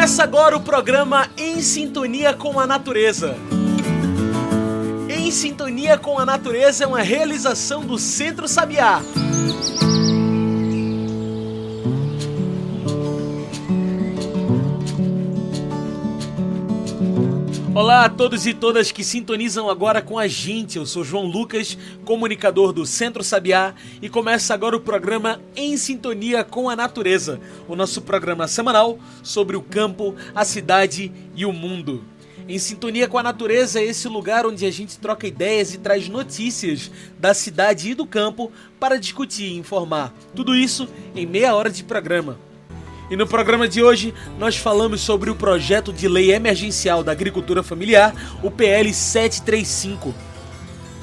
Começa agora o programa Em Sintonia com a Natureza. Em Sintonia com a Natureza é uma realização do Centro Sabiá. Olá a todos e todas que sintonizam agora com a gente. Eu sou João Lucas, comunicador do Centro Sabiá, e começa agora o programa Em Sintonia com a Natureza, o nosso programa semanal sobre o campo, a cidade e o mundo. Em Sintonia com a Natureza é esse lugar onde a gente troca ideias e traz notícias da cidade e do campo para discutir e informar. Tudo isso em meia hora de programa. E no programa de hoje, nós falamos sobre o projeto de lei emergencial da agricultura familiar, o PL 735.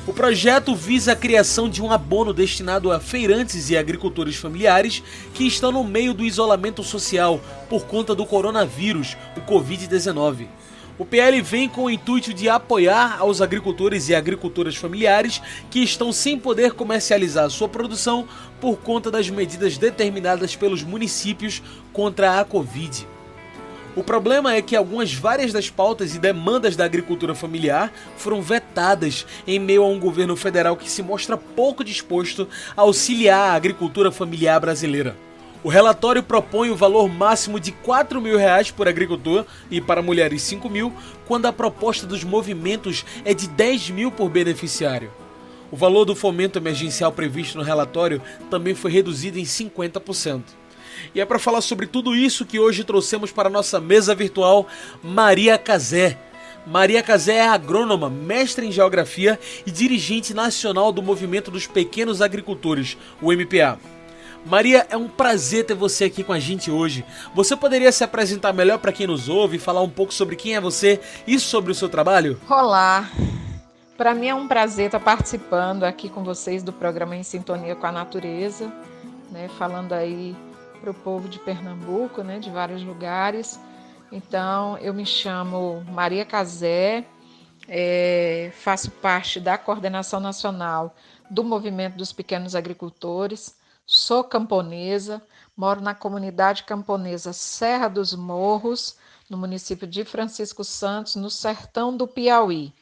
O projeto visa a criação de um abono destinado a feirantes e agricultores familiares que estão no meio do isolamento social por conta do coronavírus, o Covid-19. O PL vem com o intuito de apoiar aos agricultores e agricultoras familiares que estão sem poder comercializar sua produção por conta das medidas determinadas pelos municípios contra a Covid. O problema é que várias das pautas e demandas da agricultura familiar foram vetadas em meio a um governo federal que se mostra pouco disposto a auxiliar a agricultura familiar brasileira. O relatório propõe o valor máximo de R$ 4.000 por agricultor e para mulheres 5.000, quando a proposta dos movimentos é de 10.000 por beneficiário. O valor do fomento emergencial previsto no relatório também foi reduzido em 50%. E é para falar sobre tudo isso que hoje trouxemos para a nossa mesa virtual Maria Cazé. Maria Cazé é agrônoma, mestre em geografia e dirigente nacional do Movimento dos Pequenos Agricultores, o MPA. Maria, é um prazer ter você aqui com a gente hoje. Você poderia se apresentar melhor para quem nos ouve, falar um pouco sobre quem é você e sobre o seu trabalho? Olá, para mim é um prazer estar participando aqui com vocês do programa Em Sintonia com a Natureza, né, falando aí para o povo de Pernambuco, né, de vários lugares. Então, eu me chamo Maria Cazé, faço parte da coordenação nacional do Movimento dos Pequenos Agricultores. Sou camponesa, moro na comunidade camponesa Serra dos Morros, no município de Francisco Santos, no sertão do Piauí.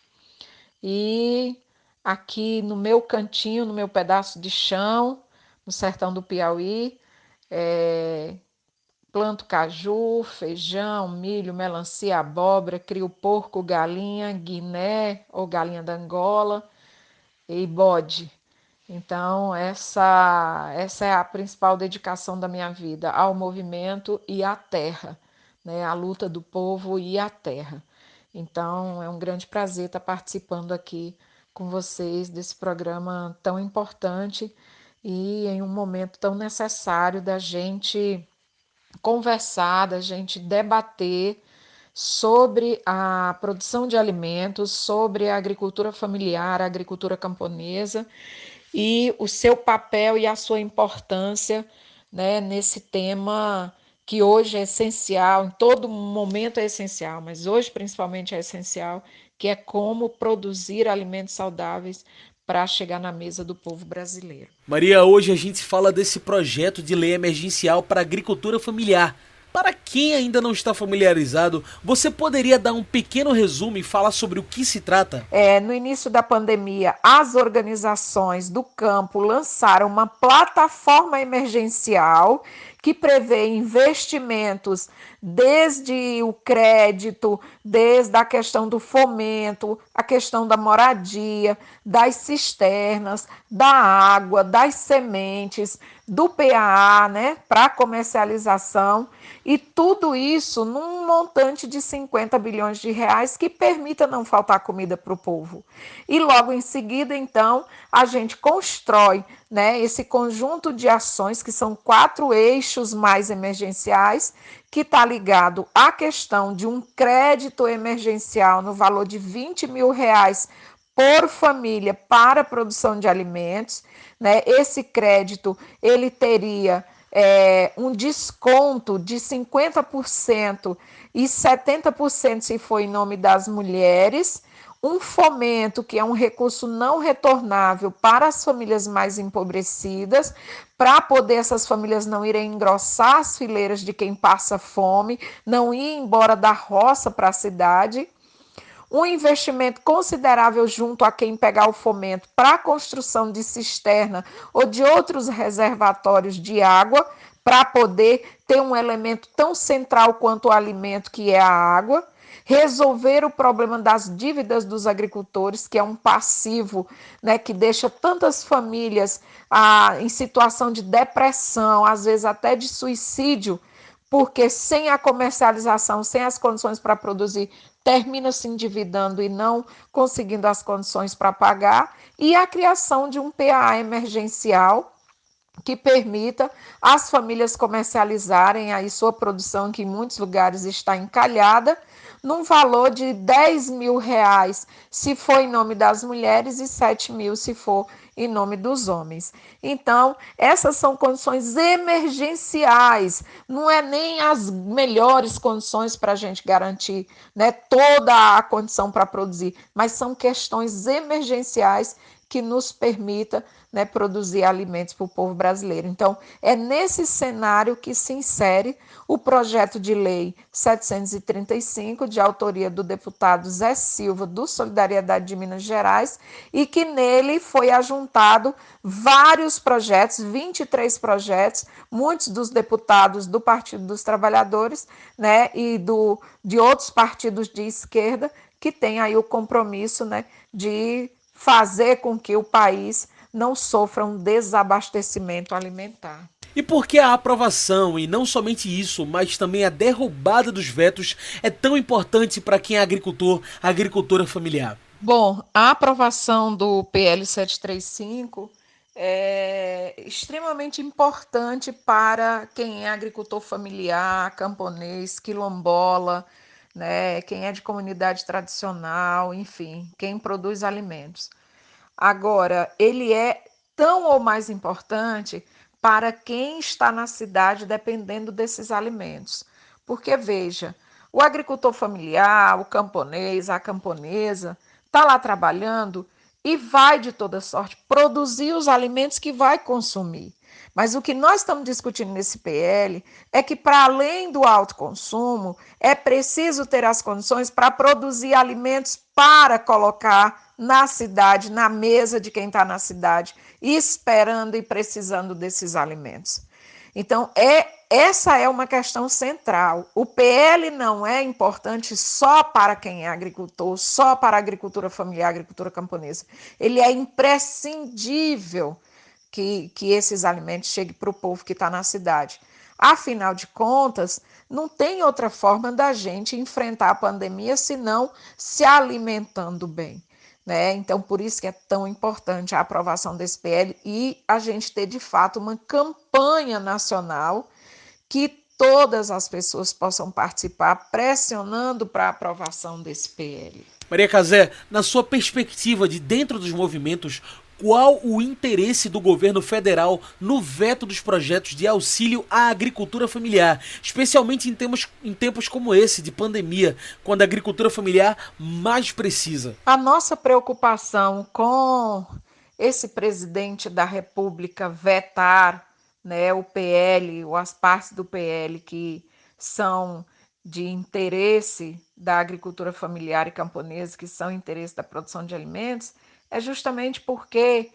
E aqui no meu cantinho, no meu pedaço de chão, no sertão do Piauí, planto caju, feijão, milho, melancia, abóbora, crio porco, galinha, guiné ou galinha da Angola e bode. Então, essa é a principal dedicação da minha vida, ao movimento e à terra, né? A luta do povo e a terra. Então, é um grande prazer estar participando aqui com vocês desse programa tão importante e em um momento tão necessário da gente conversar, da gente debater sobre a produção de alimentos, sobre a agricultura familiar, a agricultura camponesa, e o seu papel e a sua importância, né, nesse tema que hoje é essencial, em todo momento é essencial, mas hoje principalmente é essencial, que é como produzir alimentos saudáveis para chegar na mesa do povo brasileiro. Maria, hoje a gente fala desse projeto de lei emergencial para a agricultura familiar. Para quem ainda não está familiarizado, você poderia dar um pequeno resumo e falar sobre o que se trata? No início da pandemia, as organizações do campo lançaram uma plataforma emergencial que prevê investimentos desde o crédito, desde a questão do fomento, a questão da moradia, das cisternas, da água, das sementes, do PAA, né, para comercialização, e tudo isso num montante de 50 bilhões de reais que permita não faltar comida para o povo. E logo em seguida, então, a gente constrói, né, esse conjunto de ações, que são 4 eixos mais emergenciais, que está ligado à questão de um crédito emergencial no valor de 20 mil reais por família para a produção de alimentos, né? Esse crédito ele teria um desconto de 50% e 70% se for em nome das mulheres, um fomento, que é um recurso não retornável para as famílias mais empobrecidas, para poder essas famílias não irem engrossar as fileiras de quem passa fome, não ir embora da roça para a cidade. Um investimento considerável junto a quem pegar o fomento para a construção de cisterna ou de outros reservatórios de água, para poder ter um elemento tão central quanto o alimento, que é a água. Resolver o problema das dívidas dos agricultores, que é um passivo, né, que deixa tantas famílias em situação de depressão, às vezes até de suicídio, porque sem a comercialização, sem as condições para produzir, termina se endividando e não conseguindo as condições para pagar, e a criação de um PAA emergencial que permita às famílias comercializarem aí sua produção, que em muitos lugares está encalhada, num valor de R$ 10.000, se for em nome das mulheres, e 7.000 se for em nome dos homens. Então, essas são condições emergenciais, não é nem as melhores condições para a gente garantir, né, toda a condição para produzir, mas são questões emergenciais que nos permita, né, produzir alimentos para o povo brasileiro. Então, é nesse cenário que se insere o projeto de lei 735, de autoria do deputado Zé Silva, do Solidariedade de Minas Gerais, e que nele foi ajuntado vários projetos, 23 projetos, muitos dos deputados do Partido dos Trabalhadores, né, e de outros partidos de esquerda, que têm aí o compromisso, né, de fazer com que o país não sofra um desabastecimento alimentar. E por que a aprovação, e não somente isso, mas também a derrubada dos vetos, é tão importante para quem é agricultor, agricultora familiar? Bom, a aprovação do PL 735 é extremamente importante para quem é agricultor familiar, camponês, quilombola, né, quem é de comunidade tradicional, enfim, quem produz alimentos. Agora, ele é tão ou mais importante para quem está na cidade dependendo desses alimentos. Porque, veja, o agricultor familiar, o camponês, a camponesa, está lá trabalhando e vai, de toda sorte, produzir os alimentos que vai consumir. Mas o que nós estamos discutindo nesse PL é que, para além do alto consumo, é preciso ter as condições para produzir alimentos para colocar na cidade, na mesa de quem está na cidade, esperando e precisando desses alimentos. Então, essa é uma questão central. O PL não é importante só para quem é agricultor, só para a agricultura familiar, agricultura camponesa. Ele é imprescindível que esses alimentos cheguem para o povo que está na cidade. Afinal de contas, não tem outra forma da gente enfrentar a pandemia senão se alimentando bem. Né? Então, por isso que é tão importante a aprovação desse PL e a gente ter, de fato, uma campanha nacional que todas as pessoas possam participar, pressionando para a aprovação desse PL. Maria Cazé, na sua perspectiva de dentro dos movimentos, qual o interesse do governo federal no veto dos projetos de auxílio à agricultura familiar, especialmente em tempos como esse, de pandemia, quando a agricultura familiar mais precisa? A nossa preocupação com esse presidente da República vetar, né, o PL, ou as partes do PL que são de interesse da agricultura familiar e camponesa, que são interesse da produção de alimentos, é justamente porque,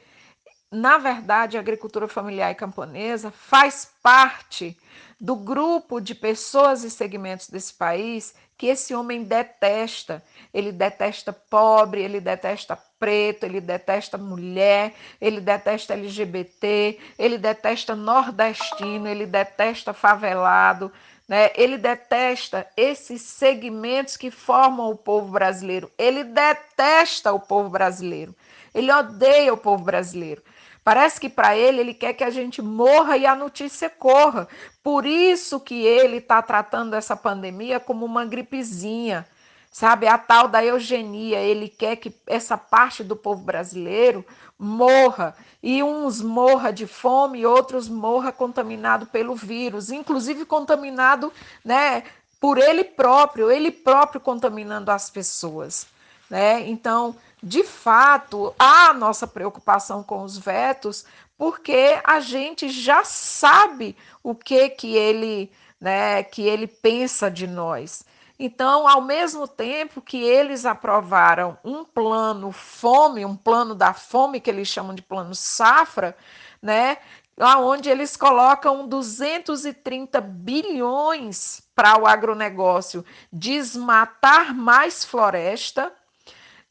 na verdade, a agricultura familiar e camponesa faz parte do grupo de pessoas e segmentos desse país que esse homem detesta. Ele detesta pobre, ele detesta preto, ele detesta mulher, ele detesta LGBT, ele detesta nordestino, ele detesta favelado, né? Ele detesta esses segmentos que formam o povo brasileiro. Ele detesta o povo brasileiro. Ele odeia o povo brasileiro. Parece que para ele quer que a gente morra e a notícia corra. Por isso que ele está tratando essa pandemia como uma gripezinha, sabe? A tal da eugenia. Ele quer que essa parte do povo brasileiro morra. E uns morra de fome, outros morra contaminado pelo vírus, inclusive contaminado, né, por ele próprio contaminando as pessoas. né? Então, de fato, há a nossa preocupação com os vetos, porque a gente já sabe o que ele, né, que ele pensa de nós. Então, ao mesmo tempo que eles aprovaram um plano fome, um plano da fome que eles chamam de plano safra, né, onde eles colocam 230 bilhões para o agronegócio desmatar mais floresta,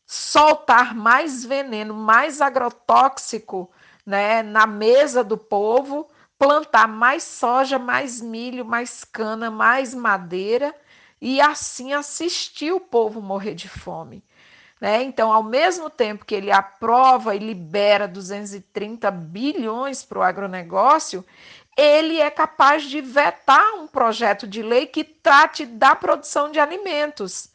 soltar mais veneno, mais agrotóxico, né, na mesa do povo, plantar mais soja, mais milho, mais cana, mais madeira e assim assistir o povo morrer de fome. Né? Então, ao mesmo tempo que ele aprova e libera 230 bilhões para o agronegócio, ele é capaz de vetar um projeto de lei que trate da produção de alimentos.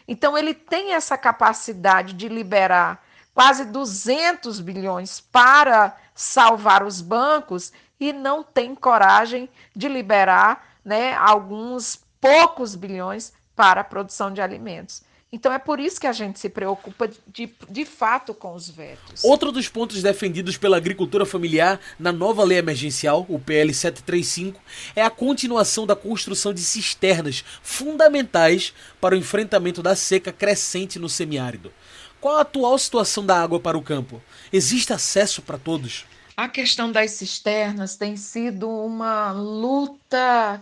Então, ele tem essa capacidade de liberar quase 200 bilhões para salvar os bancos e não tem coragem de liberar, né, alguns poucos bilhões para a produção de alimentos. Então é por isso que a gente se preocupa de fato com os vetos. Outro dos pontos defendidos pela agricultura familiar na nova lei emergencial, o PL 735, é a continuação da construção de cisternas fundamentais para o enfrentamento da seca crescente no semiárido. Qual a atual situação da água para o campo? Existe acesso para todos? A questão das cisternas tem sido uma luta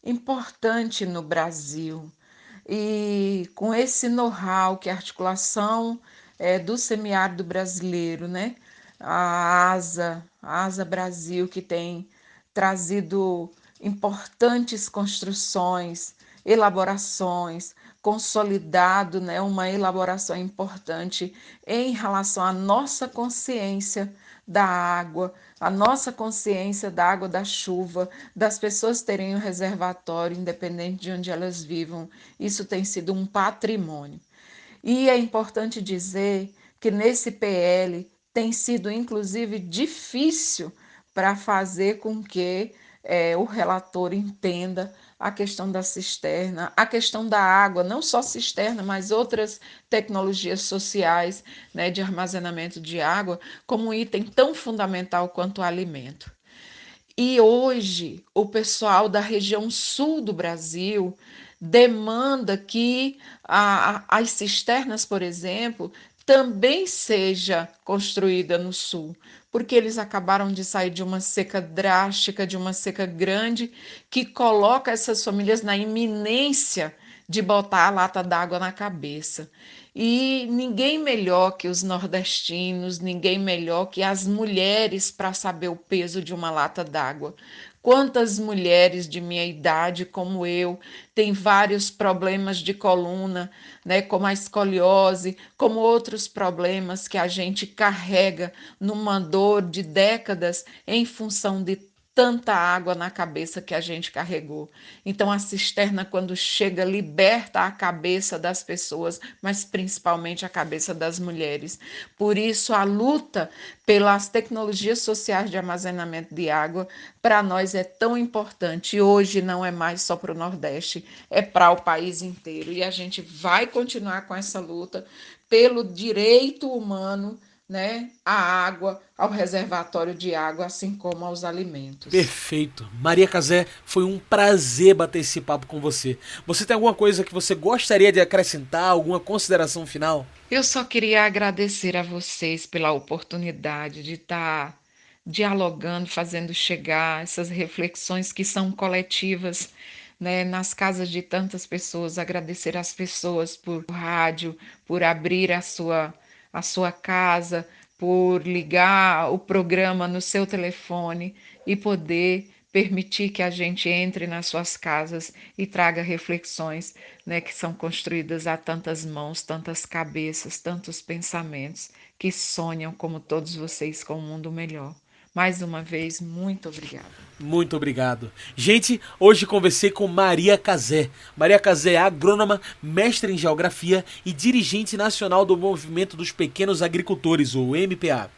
importante no Brasil. E com esse know-how que a articulação do semiárido brasileiro, né? A ASA Brasil, que tem trazido importantes construções, elaborações, consolidado, né, uma elaboração importante em relação à nossa consciência da água, a nossa consciência da água da chuva, das pessoas terem um reservatório, independente de onde elas vivam. Isso tem sido um patrimônio. E é importante dizer que nesse PL tem sido, inclusive, difícil para fazer com que o relator entenda a questão da cisterna, a questão da água, não só cisterna, mas outras tecnologias sociais, né, de armazenamento de água, como um item tão fundamental quanto o alimento. E hoje, o pessoal da região sul do Brasil demanda que as cisternas, por exemplo, também seja construída no sul, porque eles acabaram de sair de uma seca drástica, de uma seca grande, que coloca essas famílias na iminência de botar a lata d'água na cabeça. E ninguém melhor que os nordestinos, ninguém melhor que as mulheres para saber o peso de uma lata d'água. Quantas mulheres de minha idade, como eu, têm vários problemas de coluna, né, como a escoliose, como outros problemas que a gente carrega numa dor de décadas em função de tanta água na cabeça que a gente carregou. Então a cisterna, quando chega, liberta a cabeça das pessoas, mas principalmente a cabeça das mulheres. Por isso a luta pelas tecnologias sociais de armazenamento de água para nós é tão importante. E hoje não é mais só para o Nordeste, é para o país inteiro. E a gente vai continuar com essa luta pelo direito humano, né, à água, ao reservatório de água, assim como aos alimentos. Perfeito. Maria Cazé, foi um prazer bater esse papo com você. Você tem alguma coisa que você gostaria de acrescentar, alguma consideração final? Eu só queria agradecer a vocês pela oportunidade de estar dialogando, fazendo chegar essas reflexões que são coletivas, né, nas casas de tantas pessoas. Agradecer às pessoas por rádio, por abrir a sua casa, por ligar o programa no seu telefone e poder permitir que a gente entre nas suas casas e traga reflexões, né, que são construídas a tantas mãos, tantas cabeças, tantos pensamentos que sonham, como todos vocês, com um mundo melhor. Mais uma vez, muito obrigada. Muito obrigado. Gente, hoje conversei com Maria Cazé. Maria Cazé é agrônoma, mestre em geografia e dirigente nacional do Movimento dos Pequenos Agricultores, o MPA.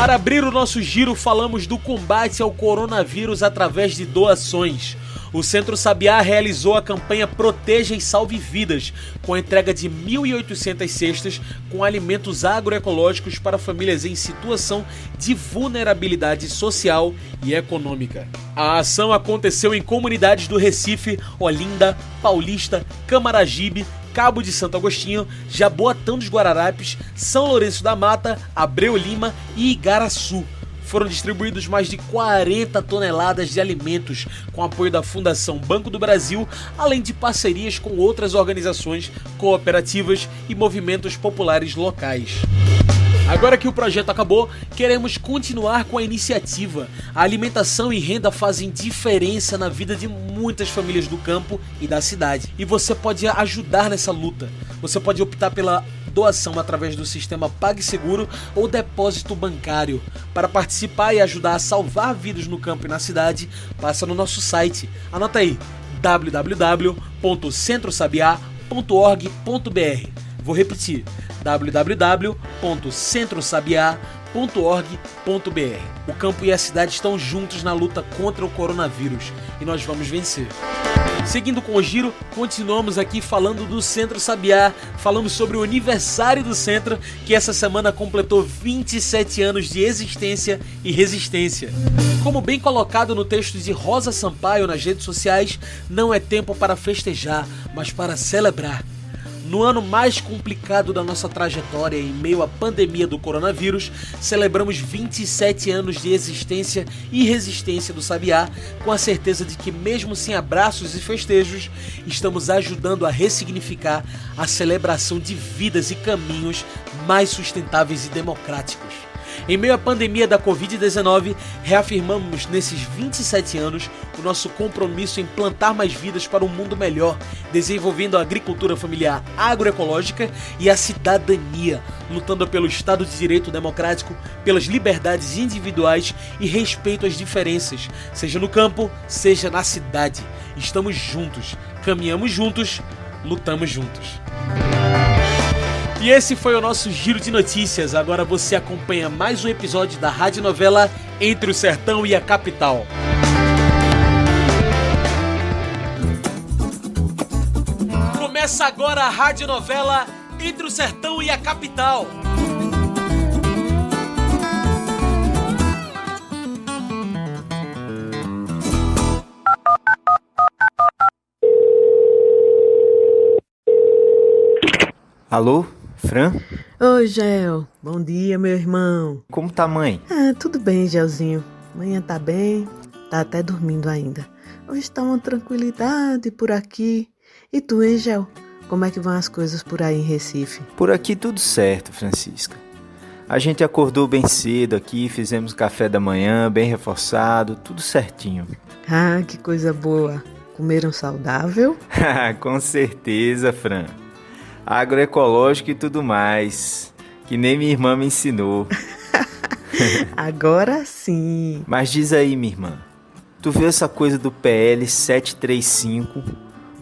Para abrir o nosso giro, falamos do combate ao coronavírus através de doações. O Centro Sabiá realizou a campanha Proteja e Salve Vidas, com a entrega de 1.800 cestas com alimentos agroecológicos para famílias em situação de vulnerabilidade social e econômica. A ação aconteceu em comunidades do Recife, Olinda, Paulista, Camaragibe, Cabo de Santo Agostinho, Jaboatão dos Guararapes, São Lourenço da Mata, Abreu Lima e Igaraçu. Foram distribuídos mais de 40 toneladas de alimentos com apoio da Fundação Banco do Brasil, além de parcerias com outras organizações, cooperativas e movimentos populares locais. Agora que o projeto acabou, queremos continuar com a iniciativa. A alimentação e renda fazem diferença na vida de muitas famílias do campo e da cidade. E você pode ajudar nessa luta. Você pode optar pela doação através do sistema PagSeguro ou depósito bancário. Para participar e ajudar a salvar vidas no campo e na cidade, passa no nosso site. Anota aí, www.centrosabiá.org.br. Vou repetir, www.centrosabiá.org.br. O campo e a cidade estão juntos na luta contra o coronavírus e nós vamos vencer. Seguindo com o giro, continuamos aqui falando do Centro Sabiá. Falamos sobre o aniversário do centro, que essa semana completou 27 anos de existência e resistência. Como bem colocado no texto de Rosa Sampaio nas redes sociais, não é tempo para festejar, mas para celebrar. No ano mais complicado da nossa trajetória, em meio à pandemia do coronavírus, celebramos 27 anos de existência e resistência do Sabiá, com a certeza de que, mesmo sem abraços e festejos, estamos ajudando a ressignificar a celebração de vidas e caminhos mais sustentáveis e democráticos. Em meio à pandemia da Covid-19, reafirmamos nesses 27 anos o nosso compromisso em plantar mais vidas para um mundo melhor, desenvolvendo a agricultura familiar agroecológica e a cidadania, lutando pelo Estado de Direito democrático, pelas liberdades individuais e respeito às diferenças, seja no campo, seja na cidade. Estamos juntos, caminhamos juntos, lutamos juntos. E esse foi o nosso giro de notícias. Agora você acompanha mais um episódio da radionovela Entre o Sertão e a Capital. Começa agora a radionovela Entre o Sertão e a Capital. Alô, Fran? Oi, Gel. Bom dia, meu irmão. Como tá, mãe? Tudo bem, Gelzinho. Manhã tá bem, tá até dormindo ainda. Hoje tá uma tranquilidade por aqui. E tu, hein, Gel? Como é que vão as coisas por aí em Recife? Por aqui tudo certo, Francisca. A gente acordou bem cedo aqui, fizemos café da manhã, bem reforçado, tudo certinho. Ah, que coisa boa. Comeram saudável? Com certeza, Fran. Agroecológico e tudo mais, que nem minha irmã me ensinou. Agora sim. Mas diz aí, minha irmã, tu viu essa coisa do PL 735, o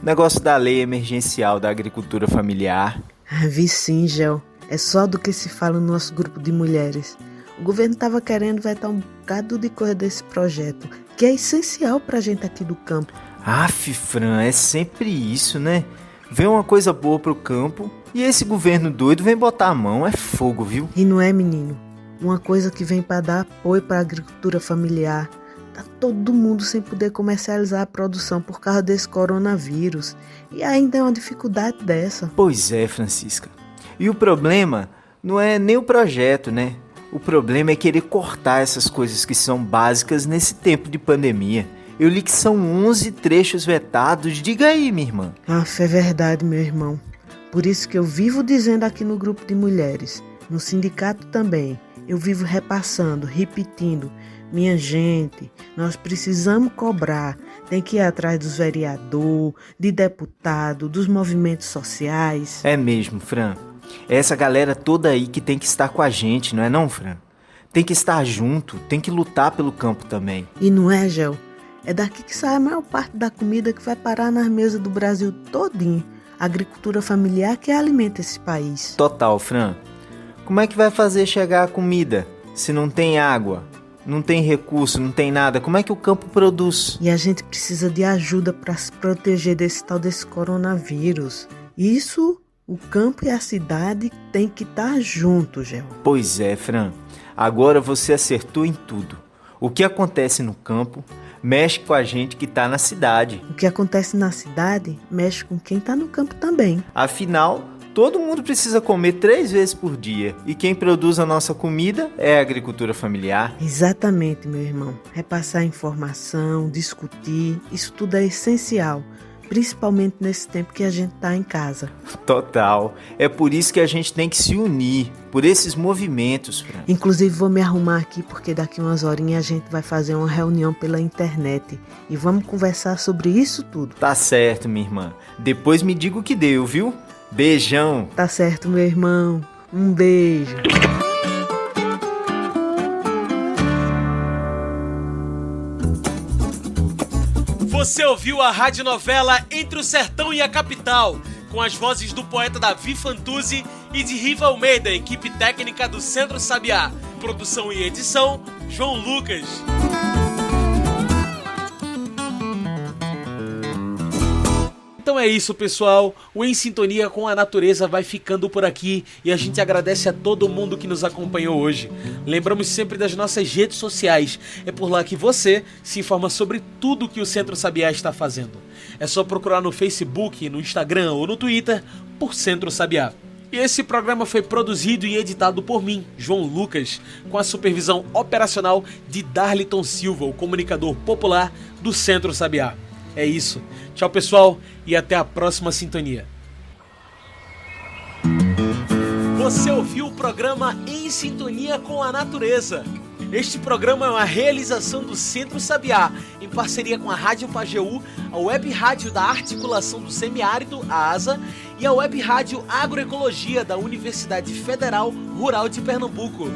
negócio da lei emergencial da agricultura familiar? Vi sim, Gel. É só do que se fala no nosso grupo de mulheres. O governo estava querendo vetar um bocado de coisa desse projeto, que é essencial pra gente aqui do campo. Aff, Fran, é sempre isso, né? Vem uma coisa boa pro campo e esse governo doido vem botar a mão, é fogo, viu? E não é, menino? Uma coisa que vem para dar apoio para a agricultura familiar. Tá todo mundo sem poder comercializar a produção por causa desse coronavírus. E ainda é uma dificuldade dessa. Pois é, Francisca. E o problema não é nem o projeto, né? O problema é querer cortar essas coisas que são básicas nesse tempo de pandemia. Eu li que são 11 trechos vetados. Diga aí, minha irmã. É verdade, meu irmão. Por isso que eu vivo dizendo aqui no grupo de mulheres, no sindicato também, eu vivo repassando, repetindo. Minha gente, nós precisamos cobrar. Tem que ir atrás dos vereadores, de deputado, dos movimentos sociais. É mesmo, Fran. É essa galera toda aí que tem que estar com a gente, não é não, Fran? Tem que estar junto, tem que lutar pelo campo também. E não é, Gel? É daqui que sai a maior parte da comida que vai parar nas mesas do Brasil todinho. A agricultura familiar que alimenta esse país. Total, Fran. Como é que vai fazer chegar a comida? Se não tem água, não tem recurso, não tem nada, como é que o campo produz? E a gente precisa de ajuda para se proteger desse coronavírus. Isso, o campo e a cidade têm que estar juntos, Gel. Pois é, Fran. Agora você acertou em tudo. O que acontece no campo mexe com a gente que está na cidade. O que acontece na cidade mexe com quem está no campo também. Afinal, todo mundo precisa comer 3 vezes por dia. E quem produz a nossa comida é a agricultura familiar. Exatamente, meu irmão. Repassar informação, discutir, isso tudo é essencial. Principalmente nesse tempo que a gente está em casa. Total. É por isso que a gente tem que se unir, por esses movimentos, Fran. Inclusive vou me arrumar aqui porque daqui umas horinhas a gente vai fazer uma reunião pela internet e vamos conversar sobre isso tudo. Tá certo, minha irmã. Depois me diga o que deu, viu? Beijão. Tá certo, meu irmão. Um beijo. Você ouviu a radionovela Entre o Sertão e a Capital, com as vozes do poeta Davi Fantuzzi e de Riva Almeida, equipe técnica do Centro Sabiá. Produção e edição, João Lucas. Então é isso, pessoal. O Em Sintonia com a Natureza vai ficando por aqui e a gente agradece a todo mundo que nos acompanhou hoje. Lembramos sempre das nossas redes sociais. É por lá que você se informa sobre tudo que o Centro Sabiá está fazendo. É só procurar no Facebook, no Instagram ou no Twitter por Centro Sabiá. E esse programa foi produzido e editado por mim, João Lucas, com a supervisão operacional de Darliton Silva, o comunicador popular do Centro Sabiá. É isso. Tchau, pessoal, e até a próxima sintonia. Você ouviu o programa Em Sintonia com a Natureza. Este programa é uma realização do Centro Sabiá, em parceria com a Rádio Pajeú, a Web Rádio da Articulação do Semiárido, a ASA, e a Web Rádio Agroecologia da Universidade Federal Rural de Pernambuco.